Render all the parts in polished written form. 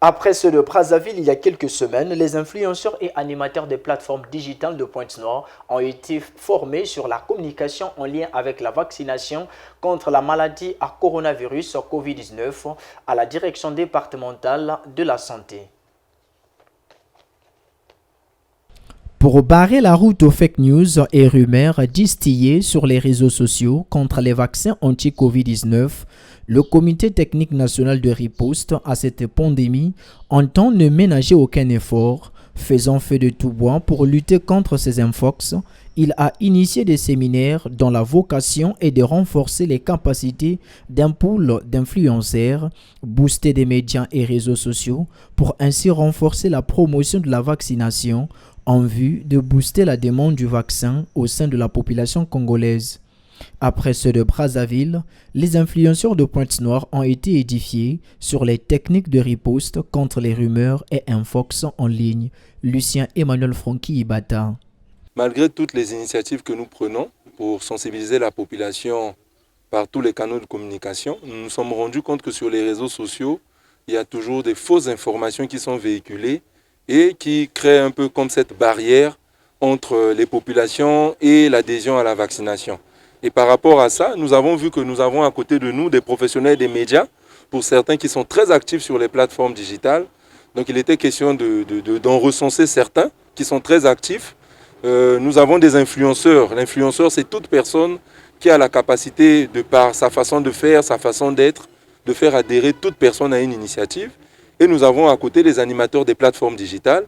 Après ceux de Brazzaville, il y a quelques semaines, les influenceurs et animateurs des plateformes digitales de Pointe-Noire ont été formés sur la communication en lien avec la vaccination contre la maladie à coronavirus COVID-19 à la direction départementale de la santé. Pour barrer la route aux fake news et rumeurs distillées sur les réseaux sociaux contre les vaccins anti-Covid-19, le Comité technique national de riposte à cette pandémie entend ne ménager aucun effort, faisant feu de tout bois pour lutter contre ces infox. Il a initié des séminaires dont la vocation est de renforcer les capacités d'un pool d'influenceurs, booster des médias et réseaux sociaux pour ainsi renforcer la promotion de la vaccination en vue de booster la demande du vaccin au sein de la population congolaise. Après ceux de Brazzaville, les influenceurs de Pointe-Noire ont été édifiés sur les techniques de riposte contre les rumeurs et infox en ligne. Lucien Emmanuel Francky Ibata. Malgré toutes les initiatives que nous prenons pour sensibiliser la population par tous les canaux de communication, nous nous sommes rendus compte que sur les réseaux sociaux, il y a toujours des fausses informations qui sont véhiculées et qui créent un peu comme cette barrière entre les populations et l'adhésion à la vaccination. Et par rapport à ça, nous avons vu que nous avons à côté de nous des professionnels des médias, pour certains qui sont très actifs sur les plateformes digitales. Donc il était question d'en recenser certains qui sont très actifs. Nous avons des influenceurs. L'influenceur, c'est toute personne qui a la capacité, de par sa façon de faire, sa façon d'être, de faire adhérer toute personne à une initiative. Et nous avons à côté les animateurs des plateformes digitales.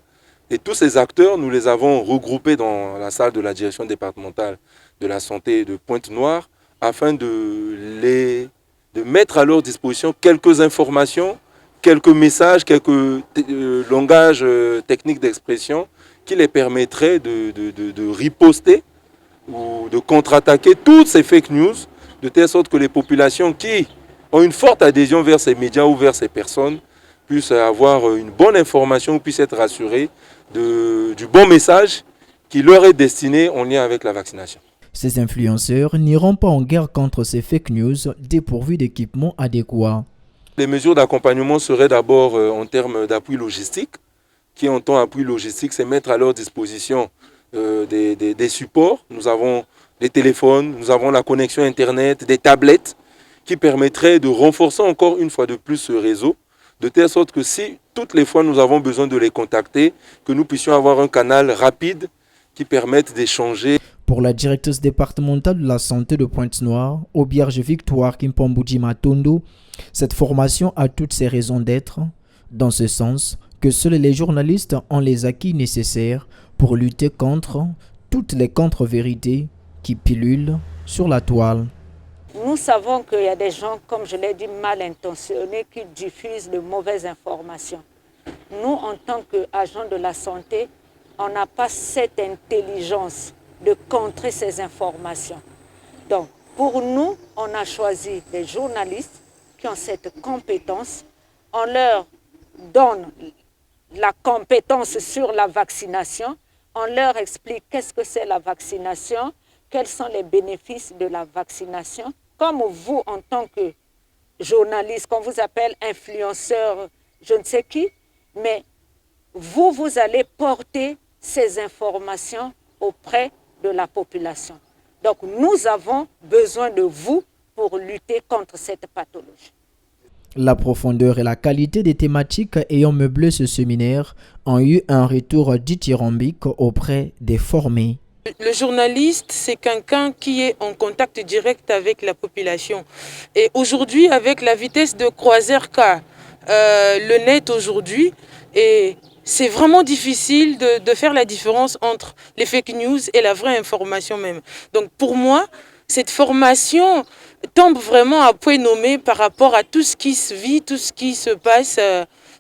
Et tous ces acteurs, nous les avons regroupés dans la salle de la direction départementale de la santé de Pointe-Noire afin de mettre à leur disposition quelques informations, quelques messages, quelques langages techniques d'expression qui les permettraient de riposter ou de contre-attaquer toutes ces fake news de telle sorte que les populations qui ont une forte adhésion vers ces médias ou vers ces personnes puissent avoir une bonne information ou puissent être rassurés du bon message qui leur est destiné en lien avec la vaccination. Ces influenceurs n'iront pas en guerre contre ces fake news dépourvus d'équipements adéquats. Les mesures d'accompagnement seraient d'abord en termes d'appui logistique. Qui entend appui logistique, c'est mettre à leur disposition des supports. Nous avons des téléphones, nous avons la connexion Internet, des tablettes qui permettraient de renforcer encore une fois de plus ce réseau, de telle sorte que si toutes les fois nous avons besoin de les contacter, que nous puissions avoir un canal rapide qui permette d'échanger. Pour la directrice départementale de la santé de Pointe-Noire, Auberge Victoire Kimpambouji Matondo, cette formation a toutes ses raisons d'être, dans ce sens que seuls les journalistes ont les acquis nécessaires pour lutter contre toutes les contre-vérités qui pilulent sur la toile. Nous savons qu'il y a des gens, comme je l'ai dit, mal intentionnés qui diffusent de mauvaises informations. Nous, en tant qu'agents de la santé, on n'a pas cette intelligence de contrer ces informations. Donc, pour nous, on a choisi des journalistes qui ont cette compétence. On leur donne la compétence sur la vaccination. On leur explique qu'est-ce que c'est la vaccination, quels sont les bénéfices de la vaccination. Comme vous, en tant que journaliste, qu'on vous appelle influenceur, je ne sais qui, mais vous allez porter ces informations auprès de la population. Donc nous avons besoin de vous pour lutter contre cette pathologie. La profondeur et la qualité des thématiques ayant meublé ce séminaire ont eu un retour dithyrambique auprès des formés. Le journaliste, c'est quelqu'un qui est en contact direct avec la population. Et aujourd'hui, avec la vitesse de croisière qu'a le net aujourd'hui, c'est vraiment difficile de faire la différence entre les fake news et la vraie information même. Donc pour moi, cette formation tombe vraiment à point nommé par rapport à tout ce qui se vit, tout ce qui se passe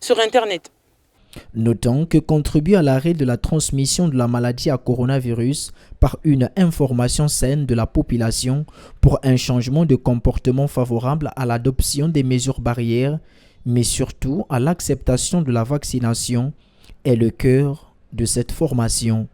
sur Internet. Notons que contribuer à l'arrêt de la transmission de la maladie à coronavirus par une information saine de la population pour un changement de comportement favorable à l'adoption des mesures barrières, mais surtout à l'acceptation de la vaccination, est le cœur de cette formation.